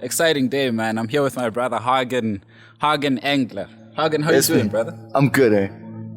Exciting day, man. I'm here with my brother Hagen Engler. Hagen, how you doing, brother? I'm good, eh?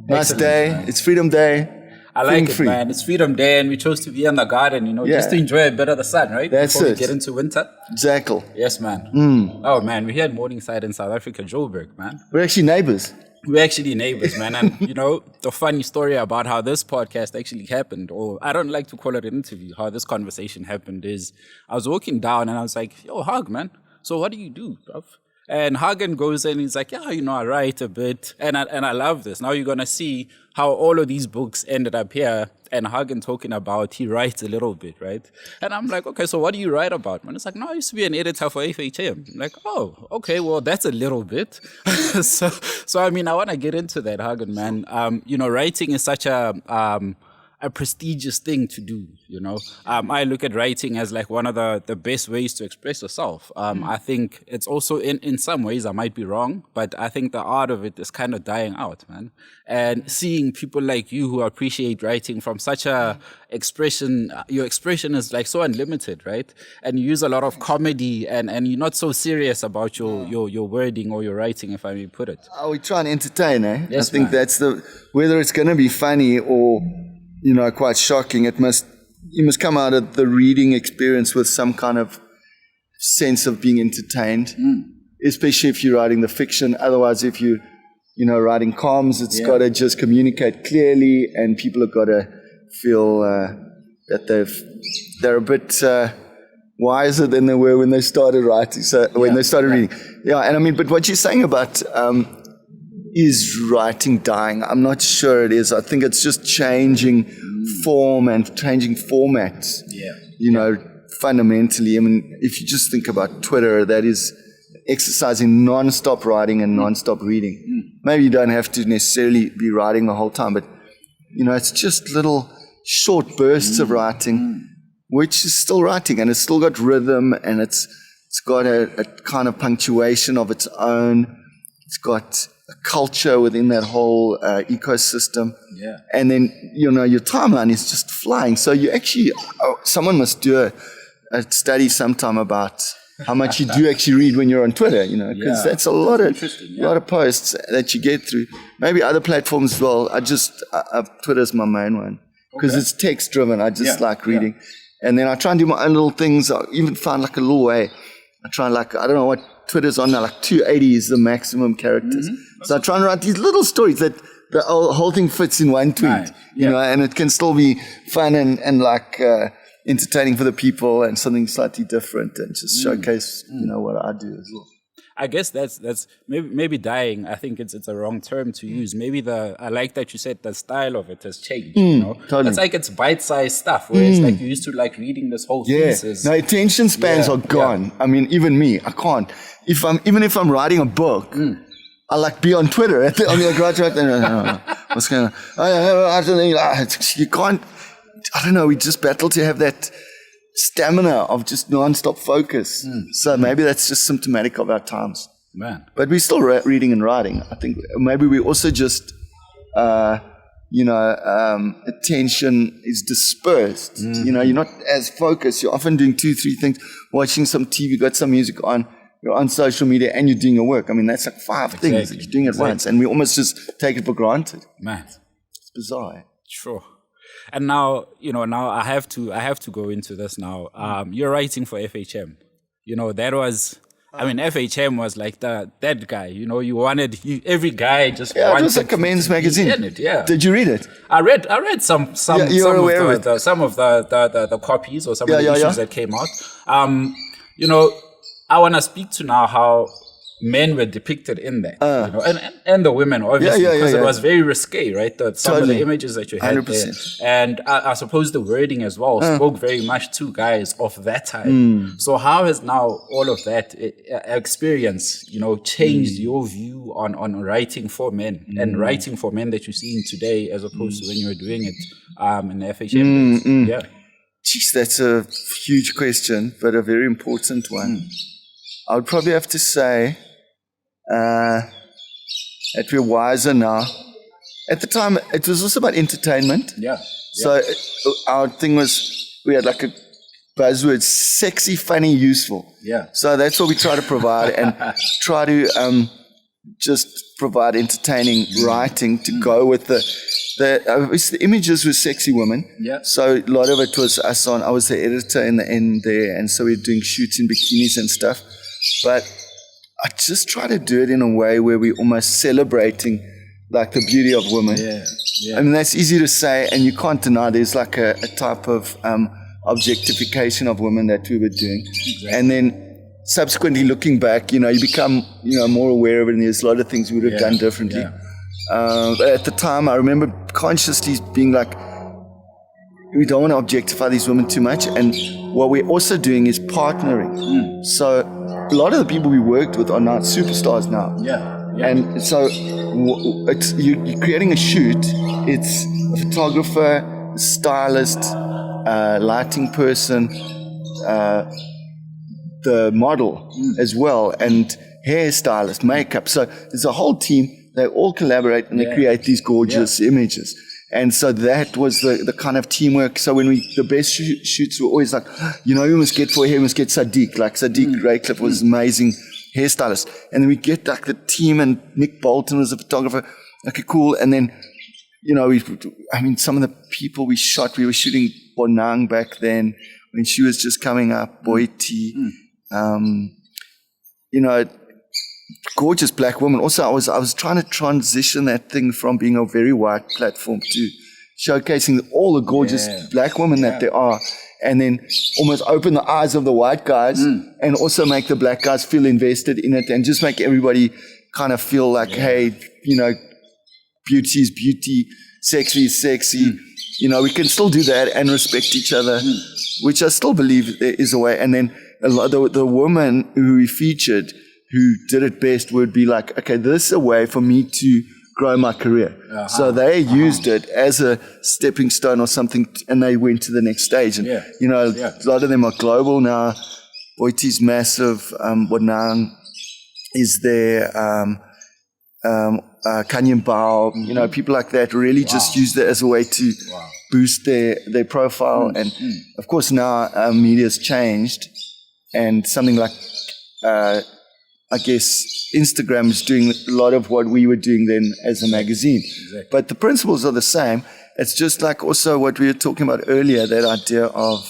Nice Excellent, day. man. It's Freedom Day. I like it, man. It's Freedom Day, and we chose to be in the garden, just to enjoy a bit of the sun, right? That's Before it. we get into winter. Exactly. Yes, man. Oh, man, we had Morningside in South Africa, Joburg, man. We're actually neighbors. We're actually neighbors, man. And, the funny story about how this podcast actually happened, or I don't like to call it an interview, how this conversation happened is I was walking down and I was like, yo, Hag, man. So what do you do, bruv? And Hagen goes in and he's like, yeah, I write a bit. And I love this. Now you're going to see how all of these books ended up here. And Hagen talking about he writes a little bit, right? And I'm like, okay, so what do you write about, man? It's like, no, I used to be an editor for FHM. I'm like, oh, okay, well, that's a little bit. so I mean, I want to get into that, Hagen, man. Writing is such a prestigious thing to do, I look at writing as like one of the best ways to express yourself. I think it's also in some ways, I might be wrong, but I think the art of it is kind of dying out, man. And seeing people like you who appreciate writing from such a expression, your expression is like so unlimited, right? And you use a lot of comedy and you're not so serious about your wording or your writing, if I may put it. We try and entertain, eh? Yes, I think man. that's whether it's going to be funny or, quite shocking, you must come out of the reading experience with some kind of sense of being entertained, especially if you're writing the fiction. Otherwise, if you, writing comms, it's got to just communicate clearly and people have got to feel that they're a bit wiser than they were when they started writing, when they started reading. Yeah, and I mean, but what you're saying about is writing dying? I'm not sure it is. I think it's just changing form and changing formats. Fundamentally. I mean, if you just think about Twitter, that is exercising non-stop writing and non-stop reading. Maybe you don't have to necessarily be writing the whole time, but, it's just little short bursts of writing, which is still writing, and it's still got rhythm, and it's got a kind of punctuation of its own. It's got a culture within that whole ecosystem. Yeah. And then, your timeline is just flying. So you actually, someone must do a study sometime about how much you do actually read when you're on Twitter, because that's a lot of posts that you get through. Maybe other platforms as well. Twitter's my main one because it's text driven. I just like reading. And then I try and do my own little things. I even find like a little way. I try I don't know what Twitter's on now, like 280 is the maximum characters. So I try and write these little stories that the whole thing fits in one tweet, and it can still be fun and like entertaining for the people and something slightly different and just showcase, what I do as well. I guess that's maybe dying. I think it's a wrong term to use. Maybe I like that you said the style of it has changed. Totally. It's like it's bite-sized stuff. Where it's like you used to like reading this whole thesis. No, attention spans are gone. Yeah. I mean, even me, I can't. Even if I'm writing a book, I like be on Twitter. I'm like right there. What's going on? I don't know. You can't. I don't know. We just battle to have that stamina of just non-stop focus. So maybe that's just symptomatic of our times. Man. But we're still reading and writing. I think maybe we also just, attention is dispersed. You're not as focused. You're often doing 2-3 things, watching some TV, got some music on, you're on social media, and you're doing your work. I mean, that's like 5 things that you're doing at once, and we almost just take it for granted. Man. It's bizarre. Eh? Sure. And now, now I have to go into this now. You're writing for FHM. That was, FHM was like that guy. You wanted, every guy just wanted. It was like a men's magazine. In it, Did you read it? I read some of the copies or some of the issues that came out. I want to speak to now how men were depicted in that, and the women, obviously, because it was very risque, right? Some of the images that you had 100%. There. And I suppose the wording as well spoke very much to guys of that time. So how has now all of that experience, changed your view on writing for men and writing for men that you're seeing today as opposed to when you were doing it in the FHM? Yeah. Jeez, that's a huge question, but a very important one. I would probably have to say that we're wiser now. At the time, it was also about entertainment. Yeah. So our thing was, we had like a buzzwords: sexy, funny, useful. Yeah. So that's what we try to provide, and try to just provide entertaining writing to go with the images were sexy women. Yeah. So a lot of it was us on. I was the editor in the end there, and so we're doing shoots in bikinis and stuff. But I just try to do it in a way where we're almost celebrating like the beauty of women. Yeah. Yeah. I mean, that's easy to say, and you can't deny there's like a type of objectification of women that we were doing. Exactly. And then subsequently looking back, you become, more aware of it, and there's a lot of things we would have done differently. Yeah. But at the time, I remember consciously being like, we don't want to objectify these women too much. And what we're also doing is partnering. So a lot of the people we worked with are now superstars now. Yeah. And so you're creating a shoot. It's a photographer, a stylist, lighting person, the model as well, and hairstylist, makeup. So there's a whole team. They all collaborate and they create these gorgeous images. And so that was the kind of teamwork. So when the best shoots were always like, we must get for hair, we must get Sadiq. Like Sadiq Raycliffe was amazing hairstylist. And then we get like the team, and Nick Bolton was a photographer. Okay, cool. And then, some of the people we shot, we were shooting Bonang back then when she was just coming up, Boiti. Gorgeous black woman. Also, I was trying to transition that thing from being a very white platform to showcasing all the gorgeous black women that there are, and then almost open the eyes of the white guys and also make the black guys feel invested in it, and just make everybody kind of feel like, hey, beauty is beauty, sexy is sexy. We can still do that and respect each other, which I still believe there is a way. And then the woman who we featured who did it best would be like, okay, this is a way for me to grow my career. So they used it as a stepping stone or something, and they went to the next stage. And, a lot of them are global now. Boiti's massive. Bonang is there. Kanyen Bao, people like that really just used it as a way to boost their profile. And of course now media's changed, and something like I guess Instagram is doing a lot of what we were doing then as a magazine. Exactly. But the principles are the same. It's just like also what we were talking about earlier, that idea of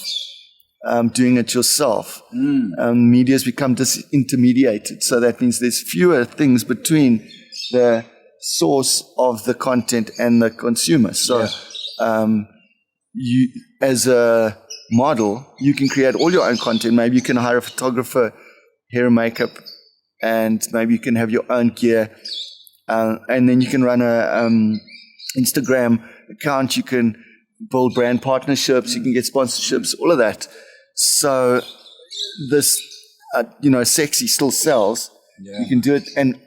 doing it yourself. Media's become disintermediated. So that means there's fewer things between the source of the content and the consumer. So you, as a model, you can create all your own content. Maybe you can hire a photographer, hair and makeup, and maybe you can have your own gear. And then you can run a Instagram account. You can build brand partnerships. You can get sponsorships, all of that. So this, sexy still sells. You can do it. And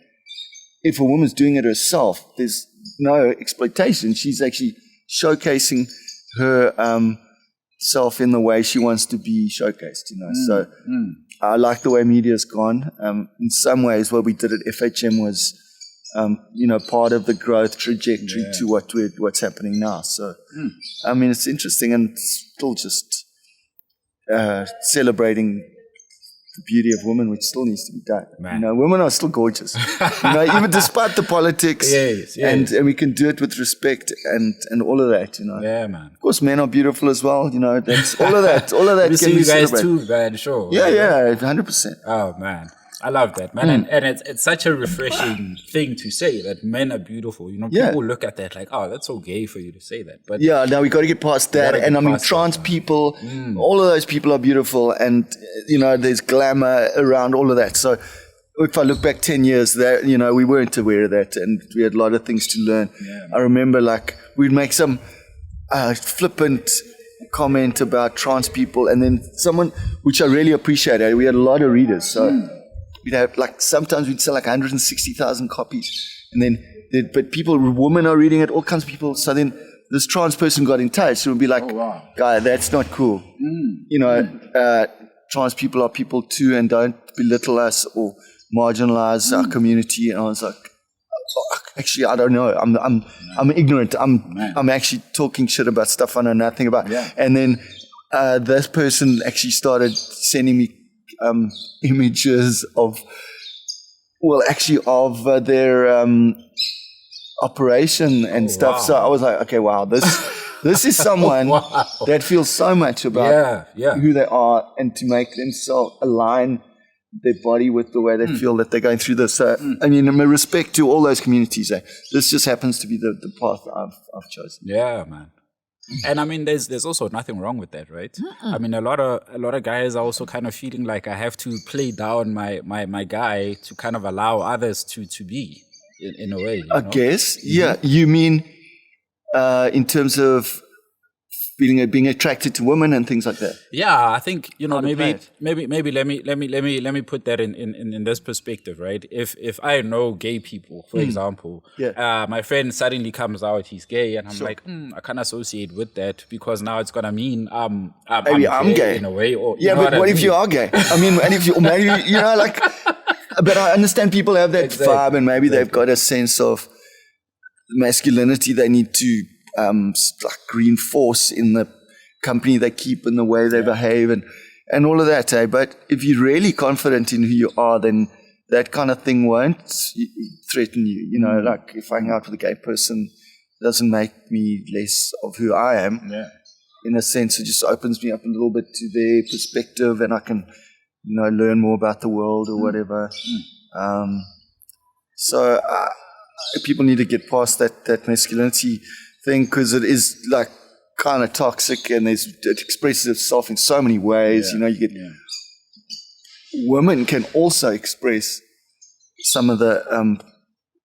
if a woman's doing it herself, there's no exploitation. She's actually showcasing her self in the way she wants to be showcased, So I like the way media's gone. In some ways, what we did at FHM was, part of the growth trajectory to what's happening now. So, it's interesting, and still just celebrating the beauty of women, which still needs to be done. Women are still gorgeous. Even despite the politics. Yes. And we can do it with respect and all of that. Yeah, man. Of course, men are beautiful as well. That's all of that. All of that. We see you guys too, man. Sure. Yeah, 100%. Oh man, I love that, man. And it's such a refreshing thing to say that men are beautiful. People look at that like, oh, that's so gay for you to say that. But now we got to get past that. And trans people, all of those people are beautiful, and there's glamour around all of that. So if I look back 10 years, that we weren't aware of that, and we had a lot of things to learn. I remember we'd make some flippant comment about trans people, and then someone, which I really appreciated, we had a lot of readers, so we'd have sometimes we'd sell 160,000 copies, and then but women are reading it, all kinds of people. So then this trans person got in touch and would be like, guy, that's not cool. Trans people are people too, and don't belittle us or marginalize our community. And I was like, actually, I don't know. I'm ignorant. I'm actually talking shit about stuff I know nothing about. And then this person actually started sending me images of their operation and stuff. Wow. So I was like, okay, wow, this is someone Wow. that feels so much about Yeah. who they are, and to make themselves align their body with the way they feel that they're going through this. So, I mean, in respect to all those communities, this just happens to be the path I've chosen. Yeah, man. And I mean, there's also nothing wrong with that, right? I mean, a lot of guys are also kind of feeling like I have to play down my guy to kind of allow others to be in a way. You I know? guess, yeah. You mean in terms of being attracted to women and things like that? Yeah, I think play maybe let me put that in this perspective, right? If I know gay people, for example, my friend suddenly comes out, he's gay, and I'm like, I can't associate with that because now it's gonna mean I'm gay in a way. Or yeah, but what if you are gay? I mean, and if you maybe like. But I understand people have that vibe, and maybe they've got a sense of masculinity they need to reinforce in the company they keep and the way they behave and all of that. But if you're really confident in who you are, then that kind of thing won't threaten you. You know, like if I hang out with a gay person, it doesn't make me less of who I am. Yeah. In a sense, it just opens me up a little bit to their perspective, and I can, learn more about the world or whatever. So people need to get past that masculinity thing, because it is like kind of toxic, and it expresses itself in so many ways. You get women can also express some of the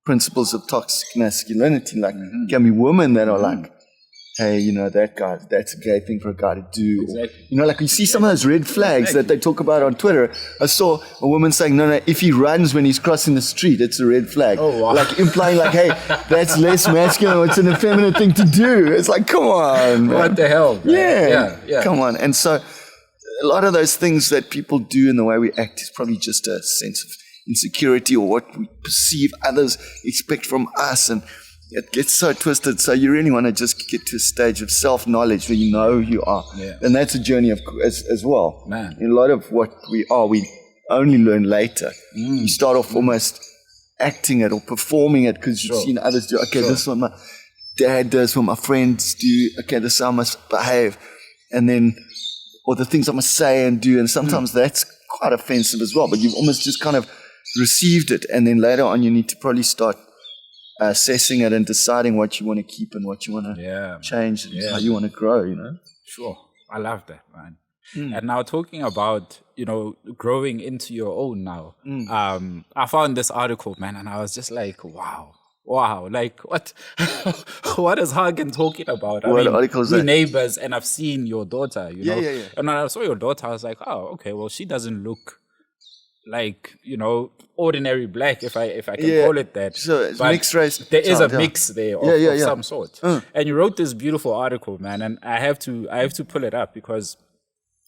principles of toxic masculinity. Like, can be women that are like, hey, that guy, that's a gay thing for a guy to do. Exactly. Or, like you see some of those red flags that they talk about on Twitter. I saw a woman saying, no, if he runs when he's crossing the street, it's a red flag. Oh, wow. Like implying like, hey, that's less masculine, it's an effeminate thing to do. It's like, come on, man. What the hell? Man? Yeah, come on. And so a lot of those things that people do in the way we act is probably just a sense of insecurity, or what we perceive others expect from us, and it gets so twisted. So you really want to just get to a stage of self-knowledge where you know who you are. Yeah. And that's a journey as well. Man. In a lot of what we are, we only learn later. You start off almost acting it or performing it because you've seen others do. Okay, this is what my dad does, what my friends do. Okay, this is how I must behave. And then, or the things I must say and do. And sometimes that's quite offensive as well. But you've almost just kind of received it. And then later on, you need to probably start assessing it and deciding what you want to keep and what you want to change and how you want to grow, Sure. I love that, man. And now talking about, growing into your own now, I found this article, man, and I was just like, wow, like what what is Hagen talking about? What article is that? We're neighbors, and I've seen your daughter, know. Yeah. And when I saw your daughter, I was like, oh, okay, well, she doesn't look like, ordinary black, if I can call it that. So it's mixed race. There is a mix there of some sort. And you wrote this beautiful article, man, and I have to pull it up because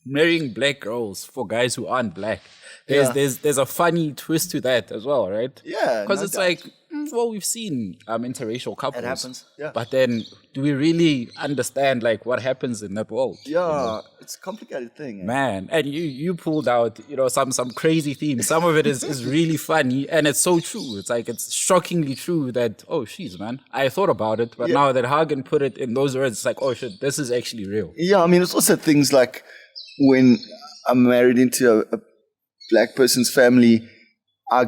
marrying black girls for guys who aren't black, there's a funny twist to that as well, right? Yeah. Because it's like, well, we've seen interracial couples. It happens. Yeah. But then do we really understand like what happens in that world? Yeah. It's a complicated thing. Man, and you pulled out, some crazy themes. Some of it is really funny, and it's so true. It's like, it's shockingly true that, oh, jeez, man, I thought about it, but now that Hagen put it in those words, it's like, oh, shit, this is actually real. Yeah, I mean, it's also things like when I'm married into a black person's family, I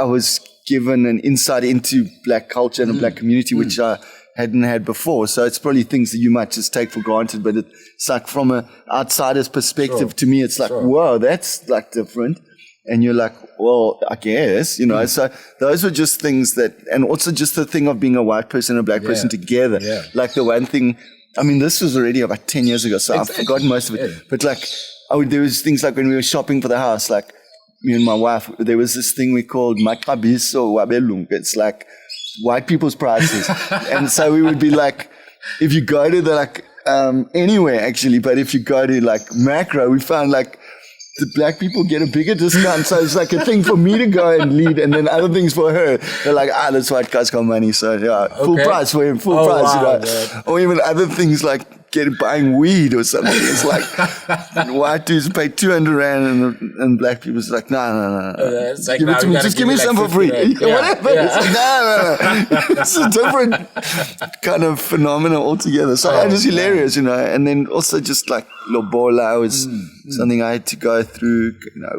was given an insight into black culture and a black community, which I hadn't had before. So it's probably things that you might just take for granted, but it's like from an outsider's perspective, to me, it's like, whoa, that's like different. And you're like, well, I guess, so those were just things that, and also just the thing of being a white person and a black person together. Yeah. Like the one thing, I mean, this was already about 10 years ago, so I've forgotten most of it. Yeah. But like, there was things like when we were shopping for the house, like me and my wife, there was this thing we called makabiso wabelung. It's like white people's prices. And so we would be like, if you go to the anywhere actually, but if you go to like Macro, we found like the black people get a bigger discount. So it's like a thing for me to go and lead, and then other things for her. They're like, this white guy's got money. So full price for him, full price. Wow, Or even other things like buying weed or something. It's like white dudes pay 200 rand and black people's like, no. It's like, Give it to me. Just give me some for free. Whatever. It's like, no. It's a different kind of phenomenon altogether. So it was hilarious, and then also just like lobola was something I had to go through.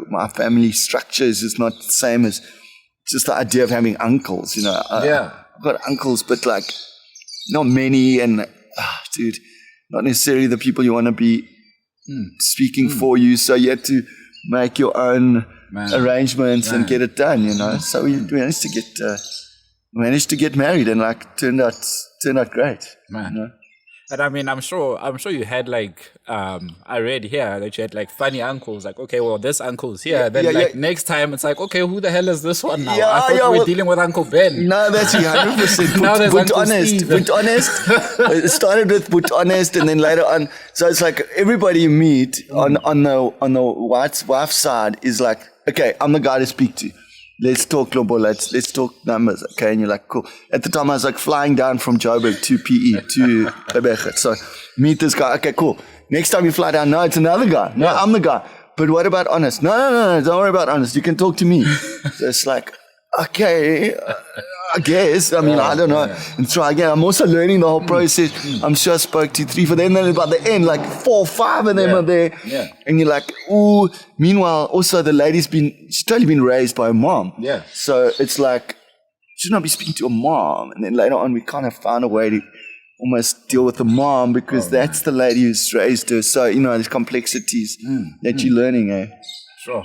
My family structure is just not the same as just the idea of having uncles, I've got uncles, but like not many, and dude, not necessarily the people you want to be speaking for you. So you had to make your own arrangements and get it done, So we managed to get married, and like turned out great, man. And I mean, I'm sure you had like, I read here that you had like funny uncles. Like, okay, well, this uncle's here. Then next time it's like, okay, who the hell is this one now? I thought we were dealing with Uncle Ben. No, that's 100%. Now there's Uncle honest. Steve. But honest. It started with but honest, and then later on. So it's like everybody you meet on the wife's side is like, okay, I'm the guy to speak to. Let's talk lobola, let's talk numbers, okay? And you're like, cool. At the time, I was like flying down from Joburg to PE to Rebecca. So meet this guy, okay, cool. Next time you fly down, no, it's another guy. No, I'm the guy. But what about honest? No, don't worry about honest. You can talk to me. So it's like, okay, I guess. I mean, I don't know. And try again. I'm also learning the whole process. I'm sure I spoke to 3 for them. Then by the end, like 4 or 5 of them are there. Yeah. And you're like, ooh. Meanwhile, also the lady's she's totally been raised by a mom. Yeah. So it's like, should not be speaking to a mom. And then later on, we kind of found a way to almost deal with the mom, because that's the lady who's raised her. So, there's complexities that you're learning, eh? Sure.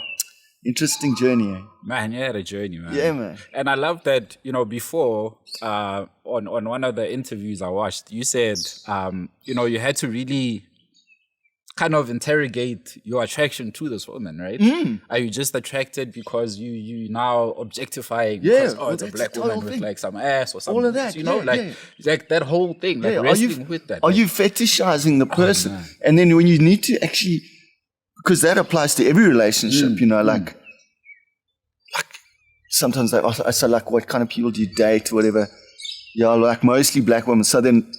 Interesting journey, eh? Man, you had a journey, man. Yeah, man. And I love that, before, on one of the interviews I watched, you said, you had to really kind of interrogate your attraction to this woman, right? Are you just attracted because you now objectifying? Yeah. Because, it's a black woman with like some ass or something. All of that. Like that whole thing, like wrestling with that. Are you fetishizing the person? Man. And then when you need to actually, because that applies to every relationship, like sometimes I say, like, what kind of people do you date, whatever. Yeah, like mostly black women. So then,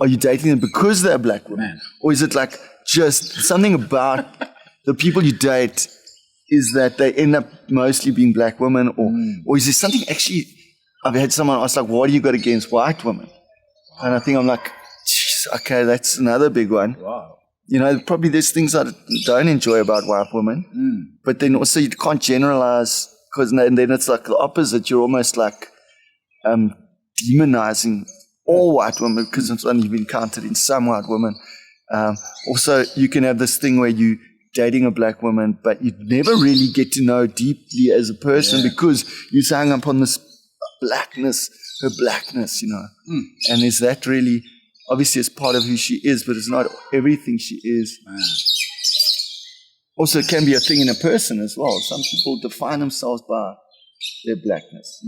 are you dating them because they're black women? Man. Or is it like just something about the people you date is that they end up mostly being black women? Or is there something actually, I've had someone ask, like, what do you got against white women? And I think I'm like, okay, that's another big one. Wow. Probably there's things I don't enjoy about white women. But then also you can't generalize, because then it's like the opposite. You're almost like demonizing all white women because it's only been counted in some white women. Also, you can have this thing where you dating a black woman, but you never really get to know deeply as a person because you're so hung up on this blackness, her blackness, And is that really, obviously it's part of who she is, but it's not everything she is. Man. Also, it can be a thing in a person as well. Some people define themselves by their blackness.